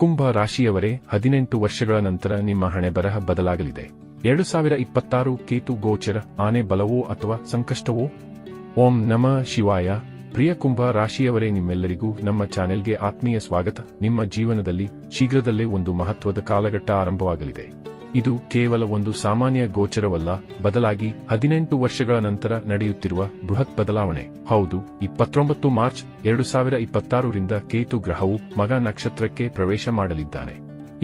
ಕುಂಭ ರಾಶಿಯವರೇ, 18 ವರ್ಷಗಳ ನಂತರ ನಿಮ್ಮ ಹಣೆಬರಹ ಬದಲಾಗಲಿದೆ. 2026 ಕೇತು ಗೋಚರ. ಆನೆ ಬಲವೋ ಅಥವಾ ಸಂಕಷ್ಟವೋ? ಓಂ ನಮಃ ಶಿವಾಯ. ಪ್ರಿಯ ಕುಂಭ ರಾಶಿಯವರೇ, ನಿಮ್ಮೆಲ್ಲರಿಗೂ ನಮ್ಮ ಚಾನೆಲ್ಗೆ ಆತ್ಮೀಯ ಸ್ವಾಗತ. ನಿಮ್ಮ ಜೀವನದಲ್ಲಿ ಶೀಘ್ರದಲ್ಲೇ ಒಂದು ಮಹತ್ವದ ಕಾಲಘಟ್ಟ ಆರಂಭವಾಗಲಿದೆ. ಇದು ಕೇವಲ ಒಂದು ಸಾಮಾನ್ಯ ಗೋಚರವಲ್ಲ, ಬದಲಾಗಿ 18 ವರ್ಷಗಳ ನಂತರ ನಡೆಯುತ್ತಿರುವ ಬೃಹತ್ ಬದಲಾವಣೆ. ಹೌದು, 29 ಮಾರ್ಚ್ 2026 ರಿಂದ ಕೇತು ಗ್ರಹವು ಮಗ ನಕ್ಷತ್ರಕ್ಕೆ ಪ್ರವೇಶ ಮಾಡಲಿದ್ದಾನೆ.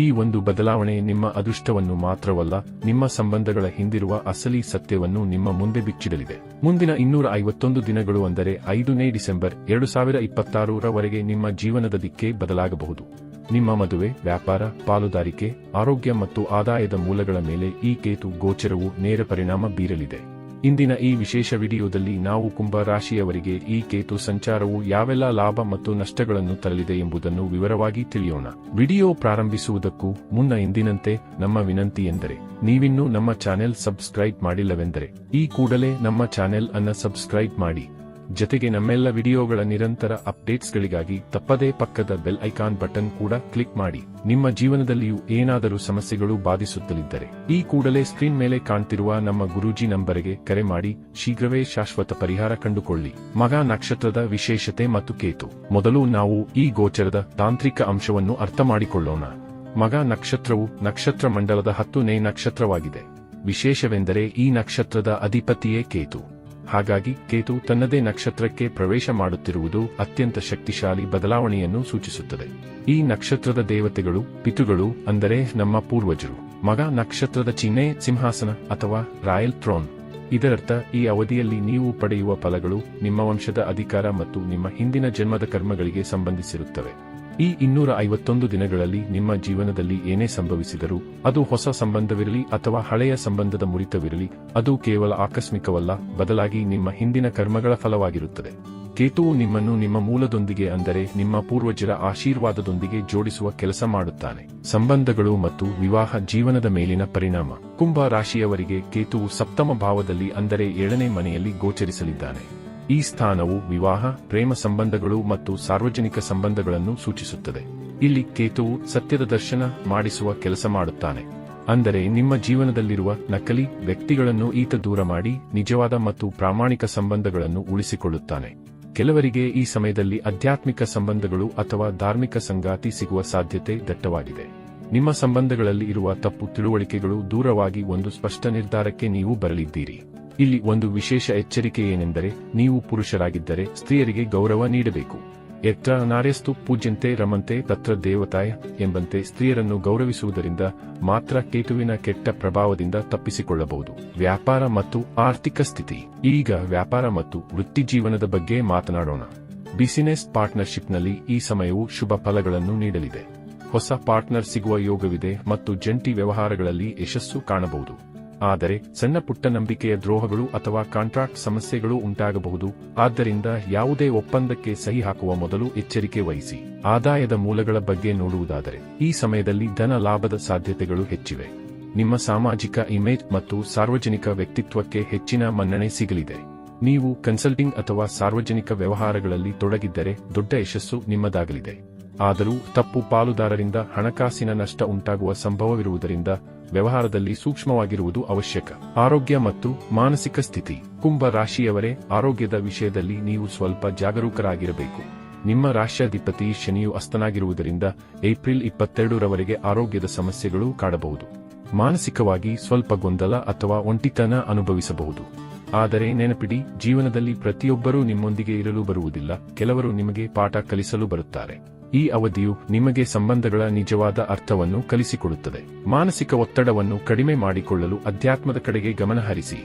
ಈ ಒಂದು ಬದಲಾವಣೆ ನಿಮ್ಮ ಅದೃಷ್ಟವನ್ನು ಮಾತ್ರವಲ್ಲ, ನಿಮ್ಮ ಸಂಬಂಧಗಳ ಹಿಂದಿರುವ ಅಸಲಿ ಸತ್ಯವನ್ನು ನಿಮ್ಮ ಮುಂದೆ ಬಿಚ್ಚಿಡಲಿದೆ. ಮುಂದಿನ 251 ದಿನಗಳು, ಅಂದರೆ 5ನೇ ಡಿಸೆಂಬರ್ 2026 ರವರೆಗೆ ನಿಮ್ಮ ಜೀವನದ ದಿಕ್ಕೇ ಬದಲಾಗಬಹುದು. ನಿಮ್ಮ ಮದುವೆ, ವ್ಯಾಪಾರ, ಪಾಲುದಾರಿಕೆ, ಆರೋಗ್ಯ ಮತ್ತು ಆದಾಯದ ಮೂಲಗಳ ಮೇಲೆ ಈ ಕೇತು ಗೋಚರವು ನೇರ ಪರಿಣಾಮ ಬೀರಲಿದೆ. ಇಂದಿನ ಈ ವಿಶೇಷ ವಿಡಿಯೋದಲ್ಲಿ ನಾವು ಕುಂಭ ರಾಶಿಯವರಿಗೆ ಈ ಕೇತು ಸಂಚಾರವು ಯಾವೆಲ್ಲ ಲಾಭ ಮತ್ತು ನಷ್ಟಗಳನ್ನು ತರಲಿದೆ ಎಂಬುದನ್ನು ವಿವರವಾಗಿ ತಿಳಿಯೋಣ. ವಿಡಿಯೋ ಪ್ರಾರಂಭಿಸುವುದಕ್ಕೂ ಮುನ್ನ ಎಂದಿನಂತೆ ನಮ್ಮ ವಿನಂತಿ ಎಂದರೆ, ನೀವಿನ್ನೂ ನಮ್ಮ ಚಾನೆಲ್ ಸಬ್ಸ್ಕ್ರೈಬ್ ಮಾಡಿಲ್ಲವೆಂದರೆ ಈ ಕೂಡಲೇ ನಮ್ಮ ಚಾನೆಲ್ ಅನ್ನು ಸಬ್ಸ್ಕ್ರೈಬ್ ಮಾಡಿ. ಜತೆಗೆ ನಮ್ಮೆಲ್ಲ ವಿಡಿಯೋಗಳ ನಿರಂತರ ಅಪ್ಡೇಟ್ಸ್ಗಳಿಗಾಗಿ ತಪ್ಪದೇ ಪಕ್ಕದ ಬೆಲ್ ಐಕಾನ್ ಬಟನ್ ಕೂಡ ಕ್ಲಿಕ್ ಮಾಡಿ. ನಿಮ್ಮ ಜೀವನದಲ್ಲಿಯೂ ಏನಾದರೂ ಸಮಸ್ಯೆಗಳು ಬಾಧಿಸುತ್ತಲಿದ್ದರೆ ಈ ಕೂಡಲೇ ಸ್ಕ್ರೀನ್ ಮೇಲೆ ಕಾಣ್ತಿರುವ ನಮ್ಮ ಗುರೂಜಿ ನಂಬರಿಗೆ ಕರೆ ಮಾಡಿ ಶೀಘ್ರವೇ ಶಾಶ್ವತ ಪರಿಹಾರ ಕಂಡುಕೊಳ್ಳಿ. ಮಗ ನಕ್ಷತ್ರದ ವಿಶೇಷತೆ ಮತ್ತು ಕೇತು. ಮೊದಲು ನಾವು ಈ ಗೋಚರದ ತಾಂತ್ರಿಕ ಅಂಶವನ್ನು ಅರ್ಥ ಮಾಡಿಕೊಳ್ಳೋಣ. ಮಗ ನಕ್ಷತ್ರವು ನಕ್ಷತ್ರ ಮಂಡಲದ 10ನೇ ನಕ್ಷತ್ರವಾಗಿದೆ. ವಿಶೇಷವೆಂದರೆ ಈ ನಕ್ಷತ್ರದ ಅಧಿಪತಿಯೇ ಕೇತು. ಹಾಗಾಗಿ ಕೇತು ತನ್ನದೇ ನಕ್ಷತ್ರಕ್ಕೆ ಪ್ರವೇಶ ಮಾಡುತ್ತಿರುವುದು ಅತ್ಯಂತ ಶಕ್ತಿಶಾಲಿ ಬದಲಾವಣೆಯನ್ನು ಸೂಚಿಸುತ್ತದೆ. ಈ ನಕ್ಷತ್ರದ ದೇವತೆಗಳು ಪಿತೃಗಳು, ಅಂದರೆ ನಮ್ಮ ಪೂರ್ವಜರು. ಮಗ ನಕ್ಷತ್ರದ ಚಿಹ್ನೆ ಸಿಂಹಾಸನ ಅಥವಾ ರಾಯಲ್ ಥ್ರೋನ್. ಇದರರ್ಥ ಈ ಅವಧಿಯಲ್ಲಿ ನೀವು ಪಡೆಯುವ ಫಲಗಳು ನಿಮ್ಮ ವಂಶದ ಅಧಿಕಾರ ಮತ್ತು ನಿಮ್ಮ ಹಿಂದಿನ ಜನ್ಮದ ಕರ್ಮಗಳಿಗೆ ಸಂಬಂಧಿಸಿರುತ್ತವೆ. ಈ 251 ದಿನಗಳಲ್ಲಿ ನಿಮ್ಮ ಜೀವನದಲ್ಲಿ ಏನೇ ಸಂಭವಿಸಿದರೂ, ಅದು ಹೊಸ ಸಂಬಂಧವಿರಲಿ ಅಥವಾ ಹಳೆಯ ಸಂಬಂಧದ ಮುರಿತವಿರಲಿ, ಅದು ಕೇವಲ ಆಕಸ್ಮಿಕವಲ್ಲ, ಬದಲಾಗಿ ನಿಮ್ಮ ಹಿಂದಿನ ಕರ್ಮಗಳ ಫಲವಾಗಿರುತ್ತದೆ. ಕೇತುವು ನಿಮ್ಮನ್ನು ನಿಮ್ಮ ಮೂಲದೊಂದಿಗೆ, ಅಂದರೆ ನಿಮ್ಮ ಪೂರ್ವಜರ ಆಶೀರ್ವಾದದೊಂದಿಗೆ ಜೋಡಿಸುವ ಕೆಲಸ ಮಾಡುತ್ತಾನೆ. ಸಂಬಂಧಗಳು ಮತ್ತು ವಿವಾಹ ಜೀವನದ ಮೇಲಿನ ಪರಿಣಾಮ. ಕುಂಭ ರಾಶಿಯವರಿಗೆ ಕೇತುವು ಸಪ್ತಮ ಭಾವದಲ್ಲಿ, ಅಂದರೆ 7ನೇ ಮನೆಯಲ್ಲಿ ಗೋಚರಿಸಲಿದ್ದಾನೆ. ಈ ಸ್ಥಾನವು ವಿವಾಹ, ಪ್ರೇಮ ಸಂಬಂಧಗಳು ಮತ್ತು ಸಾರ್ವಜನಿಕ ಸಂಬಂಧಗಳನ್ನು ಸೂಚಿಸುತ್ತದೆ. ಇಲ್ಲಿ ಕೇತುವು ಸತ್ಯದ ದರ್ಶನ ಮಾಡಿಸುವ ಕೆಲಸ ಮಾಡುತ್ತಾನೆ. ಅಂದರೆ ನಿಮ್ಮ ಜೀವನದಲ್ಲಿರುವ ನಕಲಿ ವ್ಯಕ್ತಿಗಳನ್ನು ಈತ ದೂರ ಮಾಡಿ ನಿಜವಾದ ಮತ್ತು ಪ್ರಾಮಾಣಿಕ ಸಂಬಂಧಗಳನ್ನು ಉಳಿಸಿಕೊಳ್ಳುತ್ತಾನೆ. ಕೆಲವರಿಗೆ ಈ ಸಮಯದಲ್ಲಿ ಆಧ್ಯಾತ್ಮಿಕ ಸಂಬಂಧಗಳು ಅಥವಾ ಧಾರ್ಮಿಕ ಸಂಗಾತಿ ಸಿಗುವ ಸಾಧ್ಯತೆ ದಟ್ಟವಾಗಿದೆ. ನಿಮ್ಮ ಸಂಬಂಧಗಳಲ್ಲಿ ಇರುವ ತಪ್ಪು ತಿಳುವಳಿಕೆಗಳು ದೂರವಾಗಿ ಒಂದು ಸ್ಪಷ್ಟ ನಿರ್ಧಾರಕ್ಕೆ ನೀವು ಬರಲಿದ್ದೀರಿ. ಇಲ್ಲಿ ಒಂದು ವಿಶೇಷ ಎಚ್ಚರಿಕೆ ಏನೆಂದರೆ, ನೀವು ಪುರುಷರಾಗಿದ್ದರೆ ಸ್ತ್ರೀಯರಿಗೆ ಗೌರವ ನೀಡಬೇಕು. ಯತ್ರ ನಾರ್ಯಸ್ತು ಪೂಜ್ಯಂತೆ ರಮಂತೆ ತತ್ರ ದೇವತಾಯ ಎಂಬಂತೆ ಸ್ತ್ರೀಯರನ್ನು ಗೌರವಿಸುವುದರಿಂದ ಮಾತ್ರ ಕೇತುವಿನ ಕೆಟ್ಟ ಪ್ರಭಾವದಿಂದ ತಪ್ಪಿಸಿಕೊಳ್ಳಬಹುದು. ವ್ಯಾಪಾರ ಮತ್ತು ಆರ್ಥಿಕ ಸ್ಥಿತಿ. ಈಗ ವ್ಯಾಪಾರ ಮತ್ತು ವೃತ್ತಿಜೀವನದ ಬಗ್ಗೆ ಮಾತನಾಡೋಣ. ಬಿಸಿನೆಸ್ ಪಾರ್ಟ್ನರ್ಶಿಪ್ನಲ್ಲಿ ಈ ಸಮಯವು ಶುಭ ಫಲಗಳನ್ನು ನೀಡಲಿದೆ. ಹೊಸ ಪಾರ್ಟ್ನರ್ ಸಿಗುವ ಯೋಗವಿದೆ ಮತ್ತು ಜಂಟಿ ವ್ಯವಹಾರಗಳಲ್ಲಿ ಯಶಸ್ಸು ಕಾಣಬಹುದು. ಆದರೆ ಸಣ್ಣ ಪುಟ್ಟ ನಂಬಿಕೆಯ ದ್ರೋಹಗಳು ಅಥವಾ ಕಾಂಟ್ರಾಕ್ಟ್ ಸಮಸ್ಯೆಗಳು ಉಂಟಾಗಬಹುದು. ಆದ್ದರಿಂದ ಯಾವುದೇ ಒಪ್ಪಂದಕ್ಕೆ ಸಹಿ ಹಾಕುವ ಮೊದಲು ಎಚ್ಚರಿಕೆ ವಹಿಸಿ. ಆದಾಯದ ಮೂಲಗಳ ಬಗ್ಗೆ ನೋಡುವುದಾದರೆ, ಈ ಸಮಯದಲ್ಲಿ ಧನ ಲಾಭದ ಸಾಧ್ಯತೆಗಳು ಹೆಚ್ಚಿವೆ. ನಿಮ್ಮ ಸಾಮಾಜಿಕ ಇಮೇಜ್ ಮತ್ತು ಸಾರ್ವಜನಿಕ ವ್ಯಕ್ತಿತ್ವಕ್ಕೆ ಹೆಚ್ಚಿನ ಮನ್ನಣೆ ಸಿಗಲಿದೆ. ನೀವು ಕನ್ಸಲ್ಟಿಂಗ್ ಅಥವಾ ಸಾರ್ವಜನಿಕ ವ್ಯವಹಾರಗಳಲ್ಲಿ ತೊಡಗಿದ್ದರೆ ದೊಡ್ಡ ಯಶಸ್ಸು ನಿಮ್ಮದಾಗಲಿದೆ. ಆದರೂ ತಪ್ಪು ಪಾಲುದಾರರಿಂದ ಹಣಕಾಸಿನ ನಷ್ಟ ಉಂಟಾಗುವ ಸಂಭವವಿರುವುದರಿಂದ ವ್ಯವಹಾರದಲ್ಲಿ ಸೂಕ್ಷ್ಮವಾಗಿರುವುದು ಅವಶ್ಯಕ. ಆರೋಗ್ಯ ಮತ್ತು ಮಾನಸಿಕ ಸ್ಥಿತಿ. ಕುಂಭ ರಾಶಿಯವರೇ, ಆರೋಗ್ಯದ ವಿಷಯದಲ್ಲಿ ನೀವು ಸ್ವಲ್ಪ ಜಾಗರೂಕರಾಗಿರಬೇಕು. ನಿಮ್ಮ ರಾಶ್ಯಾಧಿಪತಿ ಶನಿಯು ಅಸ್ತನಾಗಿರುವುದರಿಂದ ಏಪ್ರಿಲ್ 22 ರವರೆಗೆ ಆರೋಗ್ಯದ ಸಮಸ್ಯೆಗಳು ಕಾಡಬಹುದು. ಮಾನಸಿಕವಾಗಿ ಸ್ವಲ್ಪ ಗೊಂದಲ ಅಥವಾ ಒಂಟಿತನ ಅನುಭವಿಸಬಹುದು. ಆದರೆ ನೆನಪಿಡಿ, ಜೀವನದಲ್ಲಿ ಪ್ರತಿಯೊಬ್ಬರೂ ನಿಮ್ಮೊಂದಿಗೆ ಇರಲು ಬರುವುದಿಲ್ಲ, ಕೆಲವರು ನಿಮಗೆ ಪಾಠ ಕಲಿಸಲು ಬರುತ್ತಾರೆ. ಈ ಅವಧಿಯು ನಿಮಗೆ ಸಂಬಂಧಗಳ ನಿಜವಾದ ಅರ್ಥವನ್ನು ಕಲಿಸಿಕೊಡುತ್ತದೆ. ಮಾನಸಿಕ ಒತ್ತಡವನ್ನು ಕಡಿಮೆ ಮಾಡಿಕೊಳ್ಳಲು ಅಧ್ಯಾತ್ಮದ ಕಡೆಗೆ ಗಮನ ಹರಿಸಿ.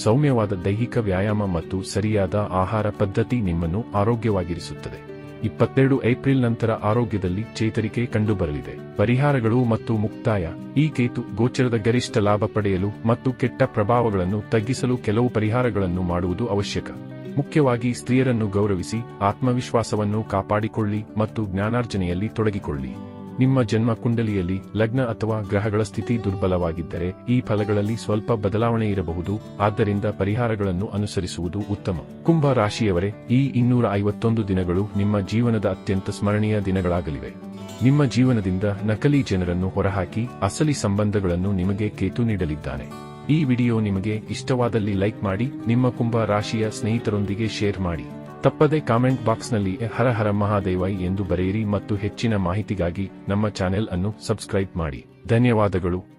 ಸೌಮ್ಯವಾದ ದೈಹಿಕ ವ್ಯಾಯಾಮ ಮತ್ತು ಸರಿಯಾದ ಆಹಾರ ಪದ್ಧತಿ ನಿಮ್ಮನ್ನು ಆರೋಗ್ಯವಾಗಿರಿಸುತ್ತದೆ. 22 ಏಪ್ರಿಲ್ ನಂತರ ಆರೋಗ್ಯದಲ್ಲಿ ಚೇತರಿಕೆ ಕಂಡುಬರಲಿದೆ. ಪರಿಹಾರಗಳು ಮತ್ತು ಮುಕ್ತಾಯ. ಈ ಕೇತು ಗೋಚರದ ಗರಿಷ್ಠ ಲಾಭ ಪಡೆಯಲು ಮತ್ತು ಕೆಟ್ಟ ಪ್ರಭಾವಗಳನ್ನು ತಗ್ಗಿಸಲು ಕೆಲವು ಪರಿಹಾರಗಳನ್ನು ಮಾಡುವುದು ಅವಶ್ಯಕ. ಮುಖ್ಯವಾಗಿ ಸ್ತ್ರೀಯರನ್ನು ಗೌರವಿಸಿ, ಆತ್ಮವಿಶ್ವಾಸವನ್ನು ಕಾಪಾಡಿಕೊಳ್ಳಿ ಮತ್ತು ಜ್ಞಾನಾರ್ಜನೆಯಲ್ಲಿ ತೊಡಗಿಕೊಳ್ಳಿ. ನಿಮ್ಮ ಜನ್ಮ ಕುಂಡಲಿಯಲ್ಲಿ ಲಗ್ನ ಅಥವಾ ಗ್ರಹಗಳ ಸ್ಥಿತಿ ದುರ್ಬಲವಾಗಿದ್ದರೆ ಈ ಫಲಗಳಲ್ಲಿ ಸ್ವಲ್ಪ ಬದಲಾವಣೆ ಇರಬಹುದು, ಆದ್ದರಿಂದ ಪರಿಹಾರಗಳನ್ನು ಅನುಸರಿಸುವುದು ಉತ್ತಮ. ಕುಂಭ ರಾಶಿಯವರೇ, ಈ 251 ದಿನಗಳು ನಿಮ್ಮ ಜೀವನದ ಅತ್ಯಂತ ಸ್ಮರಣೀಯ ದಿನಗಳಾಗಲಿವೆ. ನಿಮ್ಮ ಜೀವನದಿಂದ ನಕಲಿ ಜನರನ್ನು ಹೊರಹಾಕಿ ಅಸಲಿ ಸಂಬಂಧಗಳನ್ನು ನಿಮಗೆ ಕೇತು ನೀಡಲಿದ್ದಾನೆ. ಈ ವಿಡಿಯೋ ನಿಮಗೆ ಇಷ್ಟವಾದಲ್ಲಿ ಲೈಕ್ ಮಾಡಿ, ನಿಮ್ಮ ಕುಂಭ ರಾಶಿಯ ಸ್ನೇಹಿತರೊಂದಿಗೆ ಶೇರ್ ಮಾಡಿ. ತಪ್ಪದೆ ಕಾಮೆಂಟ್ ಬಾಕ್ಸ್ನಲ್ಲಿ ಹರ ಹರ ಮಹಾದೇವ ಎಂದು ಬರೆಯಿರಿ ಮತ್ತು ಹೆಚ್ಚಿನ ಮಾಹಿತಿಗಾಗಿ ನಮ್ಮ ಚಾನೆಲ್ ಅನ್ನು ಸಬ್ಸ್ಕ್ರೈಬ್ ಮಾಡಿ. ಧನ್ಯವಾದಗಳು.